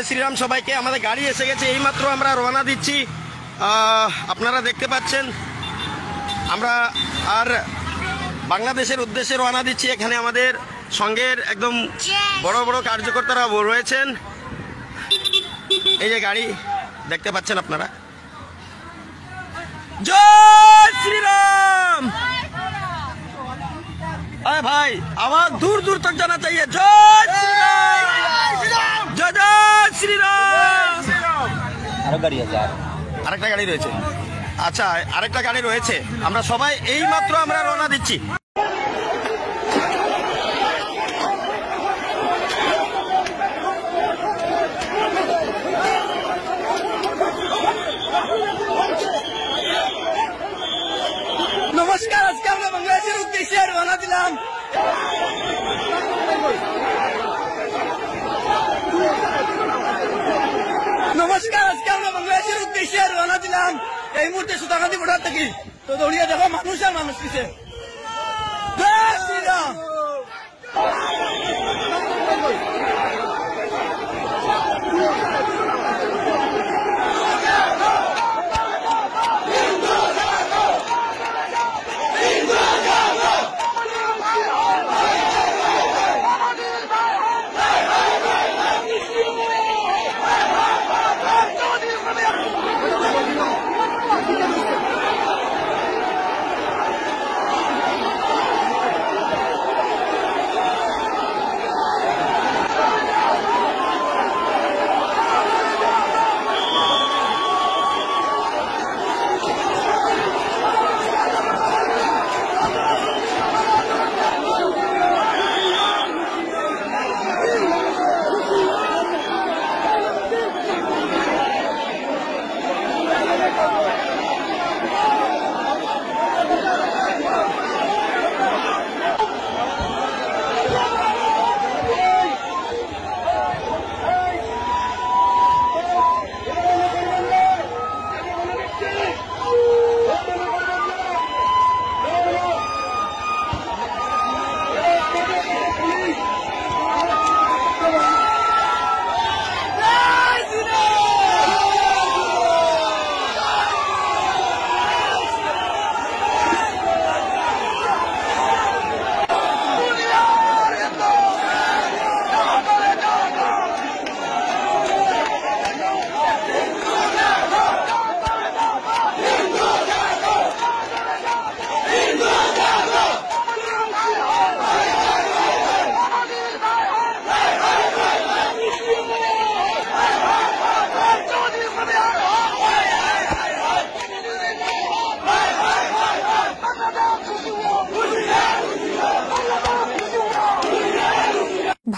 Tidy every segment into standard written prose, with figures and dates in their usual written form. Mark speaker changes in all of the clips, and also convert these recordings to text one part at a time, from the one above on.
Speaker 1: শ্রীরাম সবাইকে। আমাদের গাড়ি এসে গেছে, এইমাত্র আমরা রওনা দিচ্ছি। আপনারা দেখতে পাচ্ছেন আমরা আর বাংলাদেশের উদ্দেশ্যে রওনা দিচ্ছি। এখানে আমাদের সঙ্গের একদম বড় বড় কার্যকর্তারা রয়েছেন। এই যে গাড়ি দেখতে পাচ্ছেন আপনারা। জয় শ্রীরাম। अरे भाई आवाज दूर दूर तक जाना चाहिए। जय श्री राम, जय जय श्री राम। আরেকটা গাড়ি রয়েছে। আচ্ছা, আরেকটা গাড়ি রয়েছে। আমরা সবাই এই মাত্র আমরা রওনা দিচ্ছি। নমস্কার, আজকে আমরা বাংলাদেশের উদ্দেশ্যে রওনা দিলাম। নমস্কার, আজকে আমরা বাংলাদেশের উদ্দেশ্যে রওনা দিলাম। এই মুহূর্তে সুতাকান্দি বর্ডার থেকে তো দৌড়িয়ে দেখো মানুষ আর মানুষ পিছে। জয় শ্রীরাম।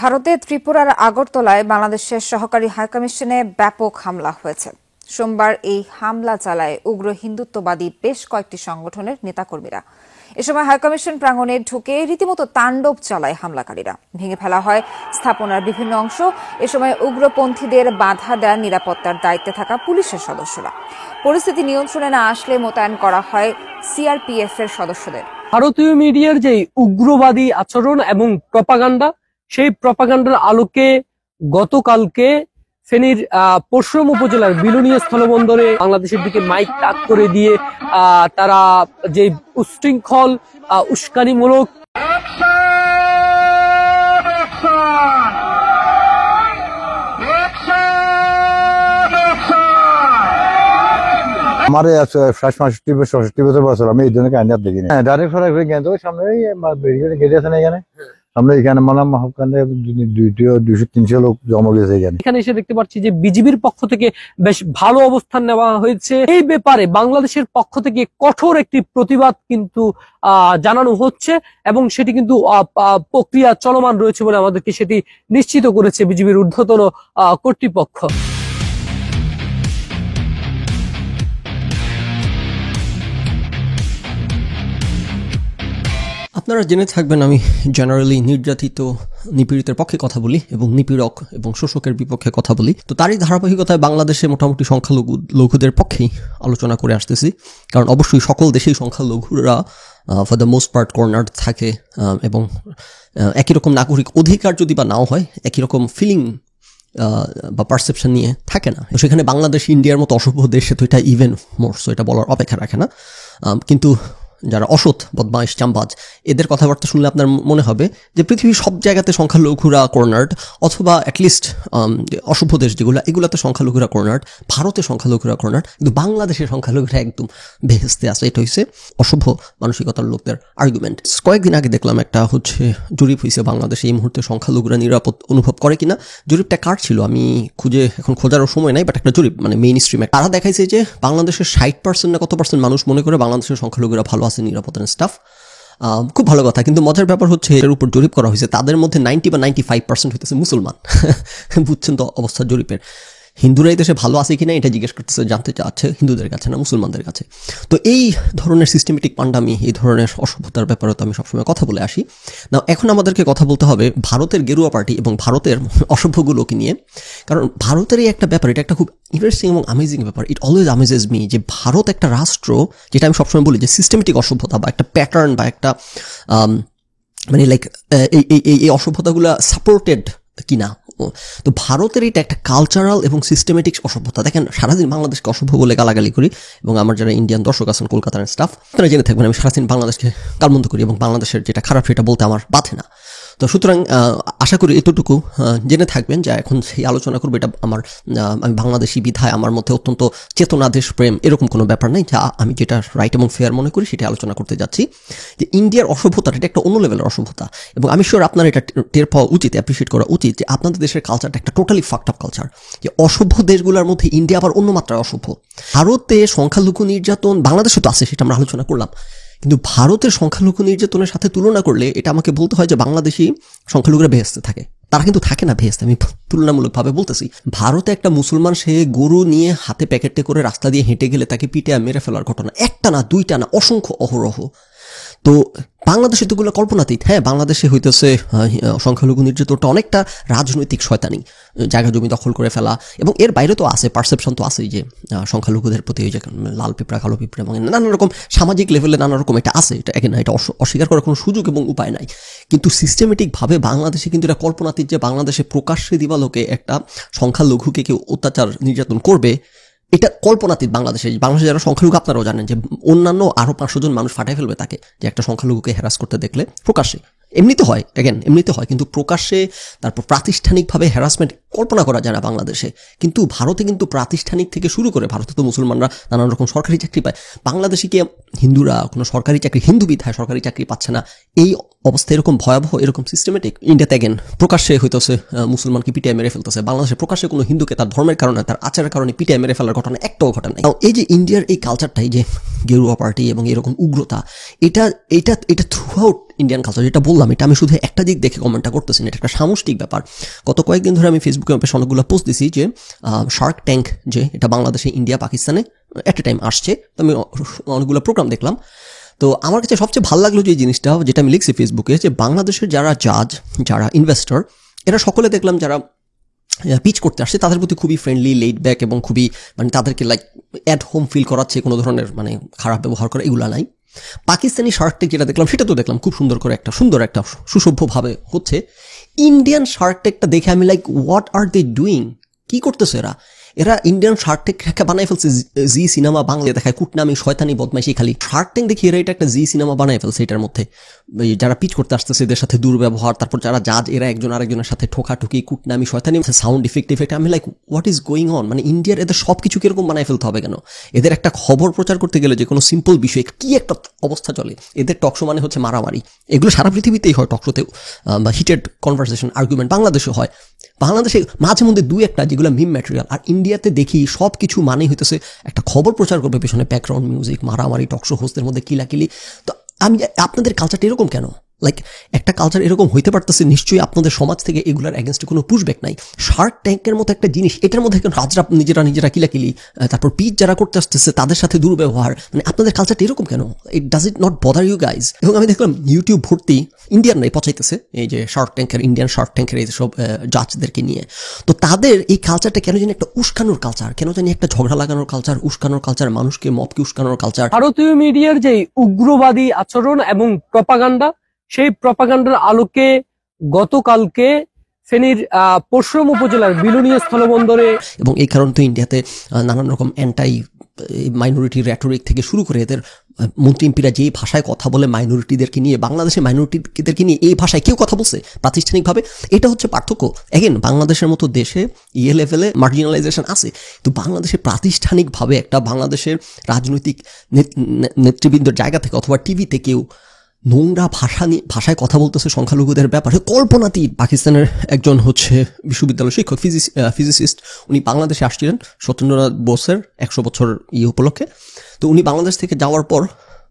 Speaker 2: ভারতে ত্রিপুরার আগরতলায় বাংলাদেশের সহকারী হাইকমিশনে ব্যাপক হামলা হয়েছে। সোমবার এই হামলা চালায় উগ্র হিন্দুত্ববাদী বেশ কয়েকটি সংগঠনের নেতাকর্মীরা। এ সময় হাইকমিশন প্রাঙ্গণে ঢুকে রীতিমতো তাণ্ডব চালায় হামলাকারীরা। ভেঙে ফেলা হয় স্থাপনার বিভিন্ন অংশ। এ সময় উগ্রপন্থীদের বাধা দেন নিরাপত্তার দায়িত্বে থাকা পুলিশের সদস্যরা। পরিস্থিতি নিয়ন্ত্রণে না আসলে মোতায়েন করা হয় সিআরপিএফ এর সদস্যদের।
Speaker 3: ভারতীয় মিডিয়ার যে উগ্রবাদী আচরণ এবং প্রপাগান্ডা, সেই প্রপাগান্ডার আলোকে গতকালকে ফেনীর পরশুরাম উপজেলার বিলোনিয়া স্থলবন্দরে বাংলাদেশের দিকে মাইক তাক করে দিয়ে তারা যে উচ্ছৃঙ্খল উস্কানিমূলক
Speaker 4: আমার 65-66 আমি এই ধরনের কাহিনী আর দেখিনি। ডাইরেক্ট সরাসরি জ্ঞান সামনে গেটে আছে না, এখানে আমরা এখানে মালাম 200-300 লোক জমা গেছে।
Speaker 3: এখানে এসে দেখতে পাচ্ছি যে বিজিবির পক্ষ থেকে বেশ ভালো অবস্থান নেওয়া হয়েছে। এই ব্যাপারে বাংলাদেশের পক্ষ থেকে কঠোর একটি প্রতিবাদ কিন্তু জানানো হচ্ছে এবং সেটি কিন্তু প্রক্রিয়া চলমান রয়েছে বলে আমাদেরকে সেটি নিশ্চিত করেছে বিজিবির ঊর্ধ্বতন কর্তৃপক্ষ।
Speaker 5: আপনারা জেনে থাকবেন আমি জেনারেলি নির্যাতিত নিপীড়িতের পক্ষে কথা বলি এবং নিপীড়ক এবং শোষকের বিপক্ষে কথা বলি। তো তারই ধারাবাহিকতায় বাংলাদেশে মোটামুটি সংখ্যালঘুদের পক্ষেই আলোচনা করে আসতেছি, কারণ অবশ্যই সকল দেশেই সংখ্যালঘুরা for the most part corner থাকে এবং একই রকম নাগরিক অধিকার যদি বা নাও হয়, একই রকম ফিলিং বা পারসেপশন নিয়ে থাকে না। তো সেখানে বাংলাদেশ ইন্ডিয়ার মতো অসভ্য দেশে তো এটা ইভেন মোর, সো এটা বলার অপেক্ষা রাখে না। কিন্তু যারা অসৎ, বদমাইশ, চামবাজ, এদের কথাবার্তা শুনলে আপনার মনে হবে যে পৃথিবীর সব জায়গাতে সংখ্যালঘুরা কর্নার্ড, অথবা অ্যাটলিস্ট অসভ্য দেশ যেগুলো, এগুলাতে সংখ্যালঘুরা কর্নার্ড, ভারতে সংখ্যালঘুরা কর্নার্ড, কিন্তু বাংলাদেশের সংখ্যালঘুরা একদম বেহেস্তে আছে। এটা হচ্ছে অসভ্য মানসিকতার লোকদের আর্গুমেন্ট। কয়েকদিন আগে দেখলাম একটা জরিপ হয়েছে বাংলাদেশে এই মুহূর্তে সংখ্যালঘুরা নিরাপদ অনুভব করে কিনা। জরিপটা কার ছিল আমি এখন খোঁজারও সময় নাই, বাট একটা জরিপ মানে মেইন স্ট্রিমে তারা দেখাইছে যে বাংলাদেশের 60% না কত পার্সেন্ট মানুষ মনে করে বাংলাদেশের সংখ্যালঘুরা ভালো আছে, নিরাপদ স্টাফ। খুব ভালো কথা, কিন্তু মজার ব্যাপার হচ্ছে এর উপর জরিপ করা হয়েছে, তাদের মধ্যে 90 বা 95% হইতেছে মুসলমান। বুঝছেন তো অবস্থা জরিপের। হিন্দুরা এই দেশে ভালো আছে কিনা এটা জিজ্ঞেস করতেছে, জানতে চাচ্ছে হিন্দুদের কাছে না মুসলমানদের কাছে। তো এই ধরনের সিস্টেমেটিক পান্ডামি, এই ধরনের অসভ্যতার ব্যাপারে তো আমি সবসময় কথা বলে আসি না। এখন আমাদেরকে কথা বলতে হবে ভারতের গেরুয়া পার্টি এবং ভারতের অসভ্যগুলোকে নিয়ে। কারণ ভারতের এই একটা ব্যাপার, এটা একটা খুব ইন্টারেস্টিং এবং আমেজিং ব্যাপার। ইট অলওয়েজ আমেজেস মি যে ভারত একটা রাষ্ট্র, যেটা আমি সবসময় বলি যে সিস্টেমেটিক অসভ্যতা বা একটা প্যাটার্ন বা একটা মানে লাইক এই অসভ্যতাগুলো সাপোর্টেড কিনা। তো ভারতের এটা একটা কালচারাল এবং সিস্টেমেটিক অসভ্যতা। দেখেন, সারাদিন বাংলাদেশকে অসভ্য বলে গালাগালি করি, এবং আমার যারা ইন্ডিয়ান দর্শক আছেন কলকাতার স্টাফ, তারা জেনে থাকবেন আমি সারাদিন বাংলাদেশকে গালমন্দ করি এবং বাংলাদেশের যেটা খারাপ সেটা বলতে আমার বাধে না। তো সুতরাং আশা করি এতটুকু জেনে থাকবেন যে এখন সেই আলোচনা করবো, এটা আমি বাংলাদেশি বিধায় আমার মধ্যে অত্যন্ত চেতনা, দেশপ্রেম এরকম কোনো ব্যাপার নেই। যা আমি যেটা রাইট এবং ফেয়ার মনে করি সেটা আলোচনা করতে যাচ্ছি। যে ইন্ডিয়ার অসভ্যতাটা এটা একটা অন্য লেভেলের অসভ্যতা, এবং আমি শিওর আপনার এটা টের পাওয়া উচিত, অ্যাপ্রিসিয়েট করা উচিত যে আপনাদের দেশের কালচারটা একটা টোটালি ফাকড আপ কালচার। যে অসভ্য দেশগুলোর মধ্যে ইন্ডিয়া আবার অন্য মাত্রায় অসভ্য। ভারতে সংখ্যালঘু নির্যাতন, বাংলাদেশে তো আছে, সেটা আমরা আলোচনা করলাম, কিন্তু ভারতের সংখ্যালঘু নির্যাতনের সাথে তুলনা করলে এটা আমাকে বলতে হয় যে বাংলাদেশি সংখ্যালঘুরা বেহেস্তে থাকে। তারা কিন্তু থাকে না বেহেস্তে, আমি তুলনামূলকভাবে বলতেছি। ভারতে একটা মুসলমান সে গরু নিয়ে হাতে প্যাকেটে করে রাস্তা দিয়ে হেঁটে গেলে তাকে পিটে মেরে ফেলার ঘটনা একটা না, দুইটা না, অসংখ্য, অহরহ। তো বাংলাদেশে তোগুলো কল্পনাতীত। হ্যাঁ, বাংলাদেশে হইতেছে সংখ্যালঘু নির্যাতনটা অনেকটা রাজনৈতিক শয়তানি, জায়গা জমি দখল করে ফেলা, এবং এর বাইরে তো আছে পারসেপশন, তো আছেই যে সংখ্যালঘুদের প্রতি ওই যে লাল পিঁপড়া, কালো পিঁপড়া, এবং নানা রকম সামাজিক লেভেলে নানা রকম এটা আছে। এটা এটা অস্বীকার করার কোনো সুযোগ এবং উপায় নাই। কিন্তু সিস্টেমেটিকভাবে বাংলাদেশে কিন্তু এটা কল্পনাতীত যে বাংলাদেশে প্রকাশ্যে দিবালোকে একটা সংখ্যালঘুকে কেউ অত্যাচার নির্যাতন করবে, এটা কল্পনাতীত। বাংলাদেশে যারা সংখ্যালঘু আপনারাও জানেন যে অন্যান্য আরো 500 জন মানুষ ফাটাই ফেলবে তাকে, যে একটা সংখ্যালঘুকে হ্যারাস করতে দেখলে প্রকাশ্যে। এমনিতে হয়, এমনিতে হয়, কিন্তু প্রকাশ্যে তারপর প্রাতিষ্ঠানিকভাবে হ্যারাসমেন্ট কল্পনা করা যায় না বাংলাদেশে। কিন্তু ভারতে কিন্তু প্রাতিষ্ঠানিক থেকে শুরু করে, ভারতে তো মুসলমানরা নানান রকম সরকারি চাকরি পায়, বাংলাদেশে কি হিন্দুরা কোনো সরকারি চাকরি, হিন্দু বিধায় সরকারি চাকরি পাচ্ছে না? এই অবস্থা এরকম ভয়াবহ, এরকম সিস্টেমেটিক। ইন্ডিয়াতে প্রকাশ্যে হইতেছে মুসলমানকে পিটিয়ে মেরে ফেলতেছে, বাংলাদেশে প্রকাশ্যে কোনো হিন্দুকে তার ধর্মের কারণে, তার আচারের কারণে পিটিয়ে মেরে ফেলার ঘটনা একটাও ঘটে নাই। এই যে ইন্ডিয়ার এই কালচারটাই, যে গেরুয়া পার্টি এবং এরকম উগ্রতা, এটা থ্রু আউট ইন্ডিয়ান কালচার। যেটা বললাম, এটা আমি শুধু একটা দিক দেখে কমেন্টটা করতেছি না, এটা একটা সামষ্টিক ব্যাপার। গত কয়েকদিন ধরে আমি ফেসবুকে অনেকগুলো পোস্ট দিছি যে শার্ক ট্যাঙ্ক, যে এটা বাংলাদেশে, ইন্ডিয়া, পাকিস্তানে এট এ টাইম আসছে। তো আমি অনেকগুলো প্রোগ্রাম দেখলাম। তো আমার কাছে সবচেয়ে ভালো লাগলো যে জিনিসটা, যেটা আমি লিখছি ফেসবুকে, যে বাংলাদেশের যারা জাজ, যারা ইনভেস্টর, এরা সকলে দেখলাম যারা পিচ করতে আসছে তাদের প্রতি খুবই ফ্রেন্ডলি, লেড ব্যাক, এবং খুবই মানে তাদেরকে লাইক অ্যাট হোম ফিল করাচ্ছে, কোনো ধরনের মানে খারাপ ব্যবহার করা এগুলা নাই। পাকিস্তানি শার্ক ট্যাঙ্ক যেটা দেখলাম সেটা তো দেখলাম খুব সুন্দর করে একটা সুসভ্যভাবে হচ্ছে। ইন্ডিয়ান শার্ক ট্যাঙ্কটা দেখে আমি like, what are they doing? কি করতেছে এরা ইন্ডিয়ান শার্ক ট্যাঙ্ক বানাই ফেলছে জি সিনেমা বাংলা দেখায়, কুটনামি, শয়তানি, বদমাইশি খালি। শার্ক ট্যাঙ্ক দেখি এরা এটা একটা জি সিনেমা বানাই ফেলছে। এটার মধ্যে যারা পিচ করতে আসতেছে এদের সাথে দুর্ব্যবহার, তারপর যারা জাজ এরা একজন আরেকজনের সাথে ঠোকাঠুকি, কুটনামি, শয়তানি, সাউন্ড ইফেক্ট। আমি like, what is going on? মানে ইন্ডিয়ার এদের সব কিছু কিরকম বানাই ফেলতে হবে কেন? এদের একটা খবর প্রচার করতে গেলে যে কোনো সিম্পল বিষয়ে কি একটা অবস্থা চলে, এদের টকশো মানে হচ্ছে মারামারি। এগুলো সারা পৃথিবীতেই হয়, টকশোতেও বা হিটেড কনভারসেশন, আর্গুমেন্ট বাংলাদেশে হয়। বাংলাদেশে মাঝে মধ্যে দুই একটা যেগুলো মিম ম্যাটেরিয়াল, আর ইন্ডিয়াতে দেখি সব কিছু মানে হইতেছে একটা খবর প্রচার করবে, পেছনে ব্যাকগ্রাউন্ড মিউজিক, মারামারি, টকশো হোস্টদের মধ্যে কিলাকিলি। তো আমি, আপনাদের কালচারটা এরকম কেন? লাইক একটা কালচার এরকম হইতে পারতেছে, নিশ্চয়ই আপনাদের সমাজ থেকে এগুলার এগেনস্টে কোনো পুশব্যাক নাই। শার্ক ট্যাঙ্কের মতো একটা জিনিস, এটার মধ্যে রাজরা নিজেরা কিলাকিলি, তারপর পিচ যারা করতে আসতেছে তাদের সাথে দুর্ব্যবহার, মানে আপনাদের কালচারটা এরকম কেন? Does it not bother you guys? এবং আমি দেখলাম ইউটিউব ভর্তি ইন্ডিয়ানরাই পচাইতেছে এই যে শার্ক ট্যাঙ্কের, ইন্ডিয়ান শার্ক ট্যাঙ্কের এই সব জাজদেরকে নিয়ে। তো তাদের এই কালচারটা কেন জানি একটা উস্কানোর কালচার, কেন জানি একটা ঝগড়া লাগানোর কালচার, উস্কানোর কালচার, মানুষকে মবকে উস্কানোর কালচার।
Speaker 3: ভারতীয় মিডিয়ার যে উগ্রবাদী আচরণ এবং প্রপাগান্ডা, সেই প্রপাগান্ডার আলোকে গতকালকে ফেনীর পরশুরাম উপজেলার বিলোনিয়া স্থলবন্দরে
Speaker 5: এবং এই কারণে তো ইন্ডিয়াতে নানান রকম অ্যান্টাই মাইনরিটি র্যাটোরিক থেকে শুরু করে এদের মন্ত্রী এমপিরা যেই ভাষায় কথা বলে মাইনরিটিদেরকে নিয়ে, বাংলাদেশের মাইনরিটিদেরকে নিয়ে এই ভাষায় কেউ কথা বলছে প্রাতিষ্ঠানিকভাবে? এটা হচ্ছে পার্থক্য। এগেন, বাংলাদেশের মতো দেশে লেভেলে মার্জিনালাইজেশন আছে, তো বাংলাদেশে প্রাতিষ্ঠানিকভাবে একটা বাংলাদেশের রাজনৈতিক নেতৃবৃন্দের জায়গা থেকে অথবা টিভিতে কেউ নোংরা ভাষায় কথা বলতেছে সংখ্যালঘুদের ব্যাপারে কল্পনাতীত। পাকিস্তানের একজন হচ্ছে বিশ্ববিদ্যালয় শিক্ষক, ফিজিসিস্ট, উনি বাংলাদেশে আসছিলেন সত্যেন্দ্রনাথ বোসের 100 বছর উপলক্ষে। তো উনি বাংলাদেশ থেকে যাওয়ার পর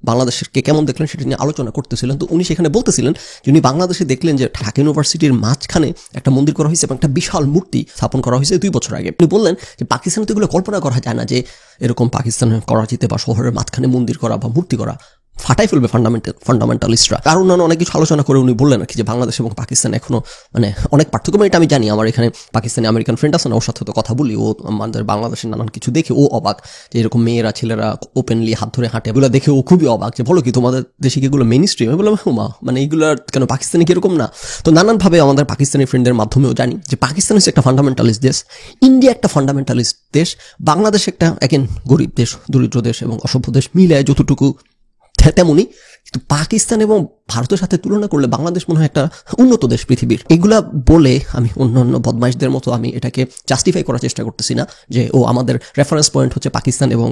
Speaker 5: বাংলাদেশকে কেমন দেখলেন সেটা নিয়ে আলোচনা করতেছিলেন। তো উনি সেখানে বলতেছিলেন যে উনি বাংলাদেশে দেখলেন যে ঢাকা ইউনিভার্সিটির মাঝখানে একটা মন্দির করা হয়েছে এবং একটা বিশাল মূর্তি স্থাপন করা হয়েছে 2 বছর আগে। উনি বললেন যে পাকিস্তানে তো এগুলো কল্পনা করা যায় না যে এরকম পাকিস্তানের করাচিতে বা শহরের মাঝখানে মন্দির করা বা মূর্তি করা, ফাটাই ফেলবে ফান্ডামেন্টালিস্টরা। কারণ অনেক কিছু আলোচনা করে উনি বললেন আর কি যে বাংলাদেশ এবং পাকিস্তান এখনো মানে অনেক পার্থক্য। এটা আমি জানি, আমার এখানে পাকিস্তানি আমেরিকান ফ্রেন্ড আছে না, ওর সাথে তো কথা বলি, ও আমাদের বাংলাদেশের নানান কিছু দেখে ও অবাক যে এরকম মেয়েরা ছেলেরা ওপেনলি হাত ধরে হাঁটে, এগুলো দেখে ও খুবই অবাক যে বলো কি তোমাদের দেশে কি এগুলো মেইন স্ট্রিম? আমি বললাম মা মানে এইগুলো কেন পাকিস্তানি কিরকম না? তো নানানভাবে আমাদের পাকিস্তানি ফ্রেন্ডের মাধ্যমেও জানি যে পাকিস্তান হচ্ছে একটা ফান্ডামেন্টালিস্ট দেশ, ইন্ডিয়া একটা ফান্ডামেন্টালিস্ট দেশ, বাংলাদেশ একটা গরিব দেশ, দরিদ্র দেশ এবং অসভ্য দেশ মিলে যতটুকু তেমনই। কিন্তু পাকিস্তান এবং ভারতের সাথে তুলনা করলে বাংলাদেশ মনে হয় একটা উন্নত দেশ পৃথিবীর। এগুলা বলে আমি অন্যান্য বদমাইশদের মতো আমি এটাকে জাস্টিফাই করার চেষ্টা করতেছি না যে ও আমাদের রেফারেন্স পয়েন্ট হচ্ছে পাকিস্তান এবং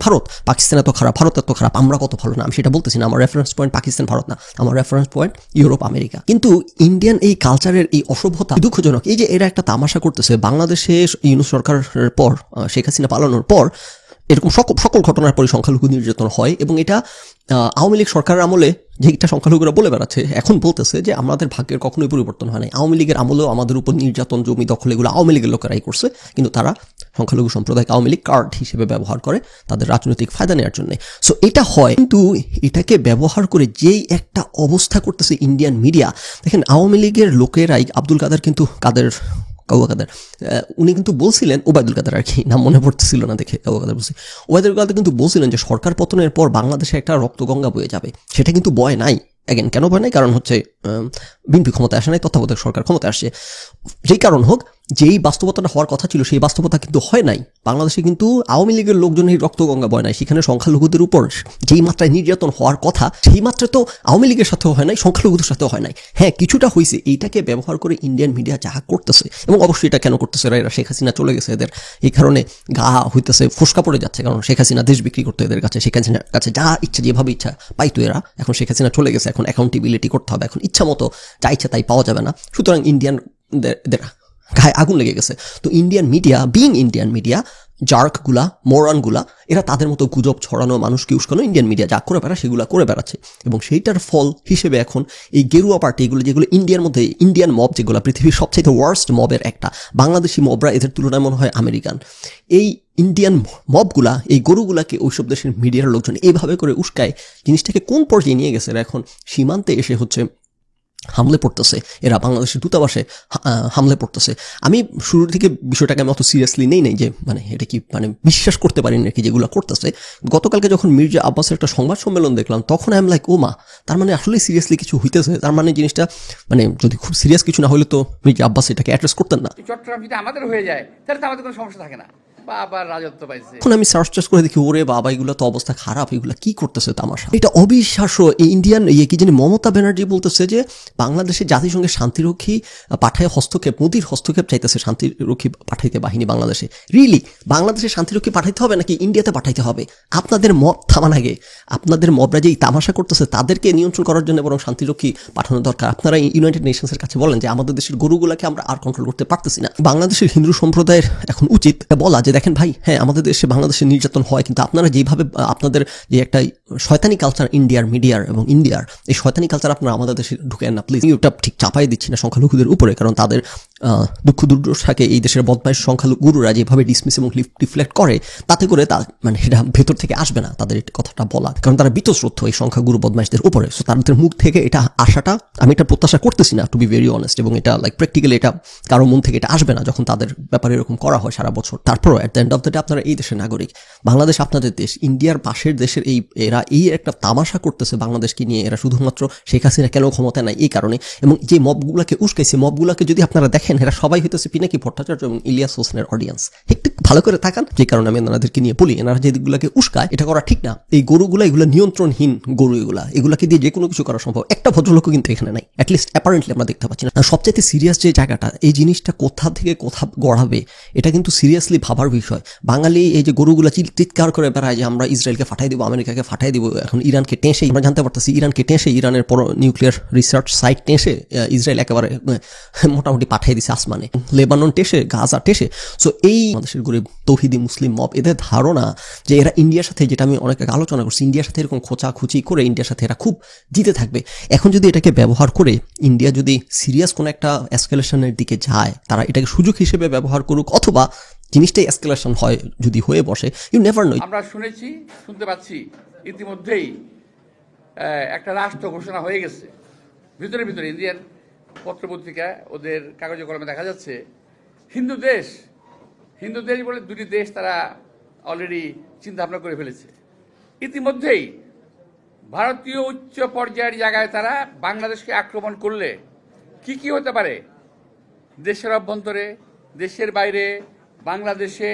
Speaker 5: ভারত, পাকিস্তান এত খারাপ, ভারত এত খারাপ, আমরা কত ভালো না, আমি সেটা বলতেছি না। আমার রেফারেন্স পয়েন্ট পাকিস্তান, ভারত না, আমার রেফারেন্স পয়েন্ট ইউরোপ, আমেরিকা। কিন্তু ইন্ডিয়ান এই কালচারের এই অসভ্যতা দুঃখজনক। এই যে এরা একটা তামাশা করতেছে বাংলাদেশে ইউনূস সরকারের পর, শেখ হাসিনা পালানোর পর এরকম সকল ঘটনার পরে সংখ্যালঘু নির্যাতন হয় এবং এটা আওয়ামী লীগ সরকারের আমলে যেটা সংখ্যালঘুরা বলে বেড়াচ্ছে এখন বলতেছে যে আমাদের ভাগ্যের কখনোই পরিবর্তন হয় নাই। আওয়ামী লীগের আমলেও আমাদের উপর নির্যাতন, জমি দখল এগুলো আওয়ামী লীগের লোকেরাই করছে, কিন্তু তারা সংখ্যালঘু সম্প্রদায়কে আওয়ামী লীগ কার্ড হিসেবে ব্যবহার করে তাদের রাজনৈতিক ফায়দা নেওয়ার জন্য। সো এটা হয়, কিন্তু এটাকে ব্যবহার করে যেই একটা অবস্থা করতেছে ইন্ডিয়ান মিডিয়া। দেখেন, আওয়ামী লীগের লোকেরাই, আব্দুল কাদের কিন্তু উনি কিন্তু বলছিলেন, ওবায়দুল কাদের আর কি নাম মনে পড়তেছিল না দেখে ওবায়দুল কাদের কিন্তু বলছিলেন যে সরকার পতনের পর বাংলাদেশে একটা রক্তগঙ্গা বয়ে যাবে। সেটা কিন্তু বয় নাই। কেন বয় নাই? কারণ হচ্ছে বিএনপি ক্ষমতায় আসে নাই, তত্ত্বাবধায়ক সরকার ক্ষমতায় আসছে। যেই কারণ হোক, যেই বাস্তবতাটা হওয়ার কথা ছিল সেই বাস্তবতা কিন্তু হয় নাই। বাংলাদেশে কিন্তু আওয়ামী লীগের লোকজনের রক্তগঙ্গা বয় নাই। সেখানে সংখ্যালঘুদের উপর যেই মাত্রায় নির্যাতন হওয়ার কথা সেই মাত্রায় তো আওয়ামী লীগের সাথেও হয় নাই, সংখ্যালঘুদের সাথেও হয় নাই। হ্যাঁ, কিছুটা হয়েছে। এইটাকে ব্যবহার করে ইন্ডিয়ান মিডিয়া যা করতেছে, এবং অবশ্যই এটা কেন করতেছে, এরা শেখ হাসিনা চলে গেছে, এদের এই কারণে গা হইতেছে, ফোসকা পড়ে যাচ্ছে, কারণ শেখ হাসিনা দেশ বিক্রি করতে এদের কাছে, শেখ হাসিনার কাছে যা ইচ্ছা যেভাবে ইচ্ছা পাইতো এরা। এখন শেখ হাসিনা চলে গেছে, এখন অ্যাকাউন্টেবিলিটি করতে হবে, এখন ইচ্ছা মতো যা ইচ্ছা তাই পাওয়া যাবে না। সুতরাং ইন্ডিয়ানদের গায়ে আগুন লেগে গেছে। তো ইন্ডিয়ান মিডিয়া জার্কগুলা, মোরানগুলা, এরা তাদের মতো গুজব ছড়ানো, মানুষকে উস্কানো, ইন্ডিয়ান মিডিয়া যা করে বেড়া সেগুলো করে বেড়াচ্ছে। এবং সেইটার ফল হিসেবে এখন এই গেরুয়া পার্টি এগুলো, যেগুলো ইন্ডিয়ার মধ্যে ইন্ডিয়ান মব, যেগুলো পৃথিবীর সবচেয়ে ওয়ার্স্ট মবের একটা, বাংলাদেশি মবরা এদের তুলনায় মনে হয় আমেরিকান। এই ইন্ডিয়ান মবগুলা, এই গরুগুলাকে ওইসব দেশের মিডিয়ার লোকজন এইভাবে করে উস্কায়, জিনিসটাকে কোন পর্যায়ে নিয়ে গেছে। এরা এখন সীমান্তে এসে হচ্ছে হামলে পড়তেছে, এরা বাংলাদেশের দূতাবাসে হামলে পড়তেছে। আমি শুরুর থেকে বিষয়টাকে আমি অত সিরিয়াসলি নেই যে এটা কি বিশ্বাস করতে পারি নাকি যেগুলো করতেছে। গতকালকে যখন মির্জা আব্বাসের একটা সংবাদ সম্মেলন দেখলাম, তখন আমি লাইক, ও মা, তার আসলে সিরিয়াসলি কিছু হইতেছে। তার জিনিসটা যদি খুব সিরিয়াস কিছু না হলে তো মির্জা আব্বাস এটাকে অ্যাড্রেস করতেন না।
Speaker 6: চট্টগ্রাম যদি আমাদের হয়ে যায় তাহলে তো আমাদের কোনো সমস্যা থাকে না, আবার রাজত্ব পাইছে।
Speaker 5: এখন আমি সার্চ করে দেখি, ওরে বাবা, এগুলো তো অবস্থা খারাপ, এগুলো কি করতেছে তামাশা, এটা অবিশ্বাস্য। ইন্ডিয়ান মমতা ব্যানার্জি বলতেছে যে বাংলাদেশে জাতিসংঘের শান্তিরক্ষী পাঠায় হস্তক্ষেপ, মোদির হস্তক্ষেপ চাইতেছে শান্তিরক্ষী পাঠাইতে বাহিনী বাংলাদেশে। রিয়েলি বাংলাদেশে শান্তিরক্ষী পাঠাইতে হবে নাকি ইন্ডিয়াতে পাঠাইতে হবে? আপনাদের মব থামান আগে। আপনাদের মবরা যেই তামাশা করতেছে তাদেরকে নিয়ন্ত্রণ করার জন্য বরং শান্তিরক্ষী পাঠানো দরকার। আপনারা ইউনাইটেড নেশনসের কাছে বলেন যে আমাদের দেশের গরুগুলাকে আমরা আর কন্ট্রোল করতে পারতেছি না। বাংলাদেশের হিন্দু সম্প্রদায়ের এখন উচিত বলা যে দেখেন ভাই, হ্যাঁ আমাদের দেশে বাংলাদেশের নির্যাতন হয়, কিন্তু আপনারা যেভাবে আপনাদের যে একটা শয়তানি কালচার মিডিয়ার এবং ইন্ডিয়ার, এই শয়তানি কালচার আপনারা আমাদের দেশে ঢুকেন না প্লিজ। ওটা ঠিক চাপাই দিচ্ছি না সংখ্যালঘুদের উপরে, কারণ তাদের দুঃখ দুর্দশাকে এই দেশের বদমাইশ সংখ্যাগুরুরা যেভাবে ডিসমিস এবং রিফ্লেক্ট করে, তাতে করে তা মানে এটা ভেতর থেকে আসবে না তাদের এই কথাটা বলা, কারণ তারা বীতশ্রদ্ধ এই সংখ্যাগুরু বদমাইশদের উপরে। সো তাদের মুখ থেকে এটা আসাটা আমি এটা প্রত্যাশা করতেছি না, টু বি ভেরি অনেস্ট, এবং এটা লাইক প্র্যাকটিক্যালি এটা কারো মন থেকে এটা আসবে না যখন তাদের ব্যাপারে এরকম করা হয় সারা বছর। তারপরও at the end of the day আপনারা এই দেশের নাগরিক, বাংলাদেশ আপনাদের দেশ, ইন্ডিয়ার পাশের দেশের এরা এই একটা তামাশা করতেছে বাংলাদেশকে নিয়ে। এরা শুধুমাত্র শেখ হাসিনা কেন ক্ষমতা নাই এই কারণে, এবং যে মবগুলাকে উস্কাইছে, মবগুলাকে যদি আপনারা দেখেন এরা সবাই হইতেছে পিনাকি ভট্টাচার্য এবং ইলিয়াস হোসেনের অডিয়েন্স। একটু ভালো করে তাকান, যে কারণে আমি এনাদেরকে নিয়ে বলি এনারা যে দিকগুলাকে উস্কায় এটা করা ঠিক না। এই গরুগুলা এগুলো নিয়ন্ত্রণহীন গরু, এগুলাকে দিয়ে যে কোনো কিছু করা সম্ভব। একটা ভদ্রলোক কিন্তু এখানে নাই, অ্যাটলিস্ট অ্যাপারেন্টলি আমরা দেখতে পাচ্ছি না। সবচেয়ে সিরিয়াস যে জায়গাটা, এই জিনিসটা কোথা থেকে কোথা গড়াবে এটা কিন্তু সিরিয়াসলি ভাবার বিষয়। বাঙালি এই যে গরুগুলা চিৎকার করে বেড়ায় যে আমরা ইসরায়েলকে ফাটাই দিব, আমেরিকাকে ফাটাই দিব, এখন ইরানকে টেঁসে আমরা জানতে পারতেছি ইরানকে টেঁসে, ইরানের নিউক্লিয়ার রিসার্চ সাইট টেঁসে ইসরায়েল একেবারে মোটামুটি পাঠিয়ে দিছে আসমানে, লেবানন টেঁসে, গাজা টেঁসে। সো এই বাংলাদেশের গরিব তৌহিদি মুসলিম মব, এদের ধারণা যে এরা ইন্ডিয়ার সাথে, যেটা আমি অনেক আগে আলোচনা করছি, ইন্ডিয়ার সাথে এরকম খোঁচাখুচি করে ইন্ডিয়ার সাথে এরা খুব জিতে থাকবে। এখন যদি এটাকে ব্যবহার করে ইন্ডিয়া যদি সিরিয়াস কোনো একটা এসকেলেশনের দিকে যায়, তারা এটাকে সুযোগ হিসেবে ব্যবহার করুক, অথবা জিনিসটাই এসকেলেশন হয় যদি হয়ে বসে, ইউ নেভার নো।
Speaker 6: আমরা শুনতে পাচ্ছি ইতিমধ্যেই একটা রাষ্ট্র ঘোষণা হয়ে গেছে। ভিতরে ইন্ডিয়ান পত্রপত্রিকা ওদের কাগজে কলমে দেখা যাচ্ছে হিন্দু দেশ বলে দুটি দেশ তারা অলরেডি চিন্তা ভাবনা করে ফেলেছে। ইতিমধ্যেই ভারতীয় উচ্চ পর্যায়ের জায়গায় তারা বাংলাদেশকে আক্রমণ করলে কি হতে পারে, দেশের অভ্যন্তরে, দেশের বাইরে, বাংলাদেশে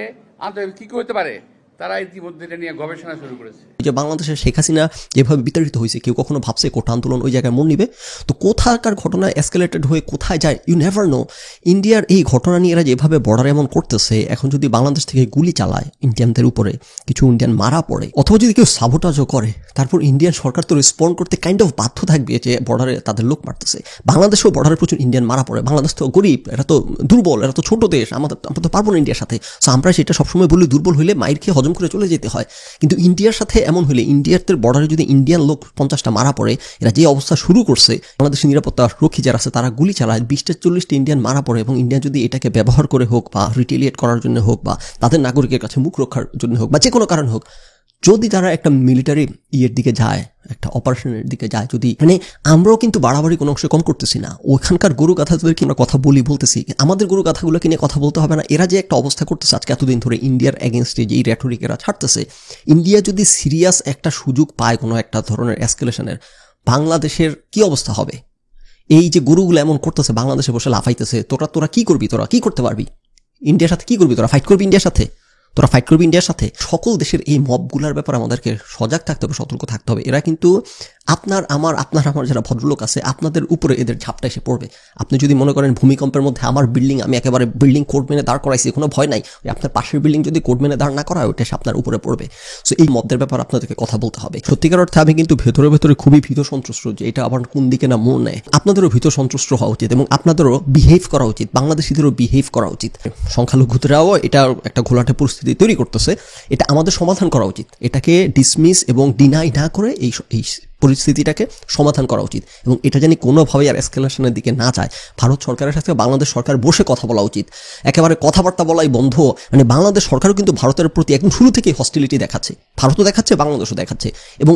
Speaker 6: আন্তর্জাতিক কি হতে পারে, তারা ইতিমধ্যে এটা নিয়ে গবেষণা শুরু করেছে।
Speaker 5: যে বাংলাদেশের শেখ হাসিনা যেভাবে বিতাড়িত হয়েছে, কেউ কখনো ভাবছে কোটা আন্দোলন ওই জায়গায় মন নিবে? তো কোথাকার ঘটনা এসকেলেটেড হয়ে কোথায় যায়, ইউ নেভার নো। ইন্ডিয়ার এই ঘটনা নিয়ে এরা যেভাবে বর্ডার এমন করতেছে, এখন যদি বাংলাদেশ থেকে গুলি চালায় ইন্ডিয়ানদের উপরে, কিছু ইন্ডিয়ান মারা পড়ে, অথবা যদি কেউ সাবোটাজও করে, তারপর ইন্ডিয়ান সরকার তো রেসপন্ড করতে কাইন্ড অফ বাধ্য থাকবে যে বর্ডারে তাদের লোক মারতেছে। বাংলাদেশেও বর্ডারে প্রচুর ইন্ডিয়ান মারা পড়ে, বাংলাদেশ তো গরিব, এরা তো দুর্বল, এরা তো ছোট দেশ, আমরা তো পারবো না ইন্ডিয়ার সাথে। সো আমরা সেটা সবসময় বলি, দুর্বল হইলে মাইর খেয়ে হজম করে চলে যেতে হয়। কিন্তু ইন্ডিয়ার সাথে এমন হলে, ইন্ডিয়ার বর্ডারে যদি ইন্ডিয়ান লোক 50টা মারা পড়ে, এরা যে অবস্থা শুরু করছে, বাংলাদেশের নিরাপত্তা রক্ষী যারা আছে তারা গুলি চালায়, 20-40টা ইন্ডিয়ান মারা পড়ে, এবং ইন্ডিয়া যদি এটাকে ব্যবহার করে হোক, বা রিটেলিয়েট করার জন্য হোক, বা তাদের নাগরিকের কাছে মুখ রক্ষার জন্য হোক, বা যে কোনো কারণ হোক, যদি তারা একটা মিলিটারি ইয়ের দিকে যায়, একটা অপারেশনের দিকে যায়, যদি মানে আমরাও কিন্তু বাড়াবাড়ি কোনো অংশে কম করতেছি না। ওখানকার গরু গাথাদেরকে আমরা কথা বলতেছি, আমাদের গরু গাথাগুলোকে নিয়ে কথা বলতে হবে না? এরা যে একটা অবস্থা করতেছে আজকে এতদিন ধরে ইন্ডিয়ার এগেনস্টে, যে এই রেটরিক এরা ছাড়তেছে, ইন্ডিয়া যদি সিরিয়াস একটা সুযোগ পায় কোনো একটা ধরনের এসকেলেশনের, বাংলাদেশের কি অবস্থা হবে? এই যে গরুগুলো এমন করতেছে, বাংলাদেশে বসে লাফাইতেছে, তোরা কি করবি? তোরা কি করতে পারবি? ইন্ডিয়ার সাথে কি করবি? তোরা ফাইট করবি ইন্ডিয়ার সাথে? তোরা ফাইট করবি ইন্ডিয়ার সাথে? সকল দেশের এই মবগুলার ব্যাপারে আমাদেরকে সজাগ থাকতে হবে, সতর্ক থাকতে হবে। এরা কিন্তু আপনার আমার যারা ভদ্রলোক আছে, আপনাদের উপরে এদের ঝাপটা এসে পড়বে। আপনি যদি মনে করেন ভূমিকম্পের মধ্যে আমার বিল্ডিং, আমি একেবারে বিল্ডিং কোড মেনে দাঁড় করাইছি, কোনো ভয় নাই, আপনার পাশের বিল্ডিং যদি কোড মেনে দাঁড় না করায়, ওটা আপনার উপরে পড়বে। সো এই মবদের ব্যাপারে আপনাদেরকে কথা বলতে হবে। সত্যিকার অর্থে আমি কিন্তু ভেতরে খুবই ভীত সন্ত্রস্ত যে এটা আবার কোন দিকে না মোড় নেয়। আপনাদেরও ভীত সন্ত্রস্ত হওয়া উচিত, এবং আপনাদেরও বিহেভ করা উচিত, বাংলাদেশিদেরও বিহেভ করা উচিত। সংখ্যালঘুদেরাও এটা একটা ঘোলাটে পরিস্থিতি তৈরি করতেছে, এটা আমাদের সমাধান করা উচিত। এটাকে ডিসমিস এবং ডিনাই না করে এই পরিস্থিতিটাকে সমাধান করা উচিত, এবং এটা জানি কোনোভাবে আর এসকেলেশনের দিকে না যায়। ভারত সরকারের সাথে বাংলাদেশ সরকার বসে কথা বলা উচিত, একেবারে কথাবার্তা বলাই বন্ধ। মানে বাংলাদেশ সরকারও কিন্তু ভারতের প্রতি একদম শুরু থেকেই হস্টিলিটি দেখাচ্ছে, ভারতও দেখাচ্ছে, বাংলাদেশও দেখাচ্ছে, এবং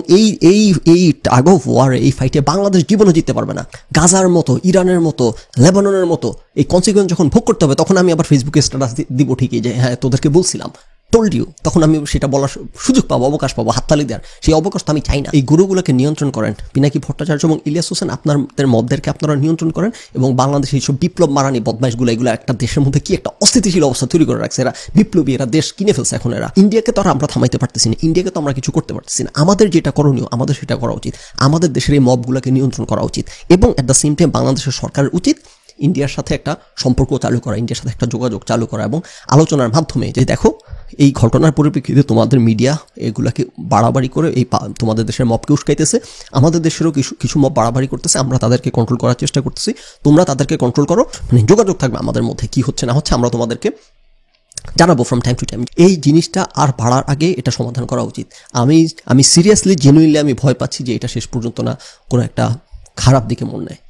Speaker 5: এই টাগ অফ ওয়ার, এই ফাইটে বাংলাদেশ জীবনও জিততে পারবে না। গাজার মতো, ইরানের মতো, লেবাননের মতো এই কনসিকুয়েন্স যখন ভোগ করতে হবে, তখন আমি আবার ফেসবুকে স্ট্যাটাস দিব ঠিকই যে হ্যাঁ তোদেরকে বলছিলাম, টোল্ড ইউ, তখন আমি সেটা বলার সুযোগ পাবো, অবকাশ পাবো, হাততালি দেওয়ার। সেই অবকাশ তো আমি চাই না। এই গরুগুলোকে নিয়ন্ত্রণ করেন পিনাকি ভট্টাচার্য এবং ইলিয়াস হোসেন, আপনাদের মবদেরকে আপনারা নিয়ন্ত্রণ করেন, এবং বাংলাদেশে এইসব বিপ্লব মারানি বদমাইশগুলো, এগুলো একটা দেশের মধ্যে কি একটা অস্থিতিশীল অবস্থা তৈরি করে রাখছে। এরা বিপ্লবী, এরা দেশ কিনে ফেলছে এখন। এরা ইন্ডিয়াকে তো আমরা থামাইতে পারতেছি না, ইন্ডিয়াকে তো আমরা কিছু করতে পারতেছি না। আমাদের যেটা করণীয়, আমাদের সেটা করা উচিত, আমাদের দেশের এই মবগুলোকে নিয়ন্ত্রণ করা উচিত, এবং অ্যাট দ্য সেম টাইম বাংলাদেশের সরকারের উচিত ইন্ডিয়ার সাথে একটা সম্পর্ক চালু করা, ইন্ডিয়ার সাথে একটা যোগাযোগ চালু করা, এবং আলোচনার মাধ্যমে যে দেখো এই ঘটনার পরিপ্রেক্ষিতে তোমাদের মিডিয়া এগুলাকে বাড়াবাড়ি করে এই তোমাদের দেশের মবকে উস্কাইতেছে, আমাদের দেশেরও কিছু মব বাড়াবাড়ি করতেছে, আমরা তাদেরকে কন্ট্রোল করার চেষ্টা করতেছি, তোমরা তাদেরকে কন্ট্রোল করো। মানে যোগাযোগ থাকবে আমাদের মধ্যে, কি হচ্ছে না হচ্ছে আমরা তোমাদেরকে জানাবো ফ্রম টাইম টু টাইম। এই জিনিসটা আর বাড়ার আগে এটা সমাধান করা উচিত। আমি সিরিয়াসলি জেনুইনলি আমি ভয় পাচ্ছি যে এটা শেষ পর্যন্ত না কোনো একটা খারাপ দিকে মন নেয়।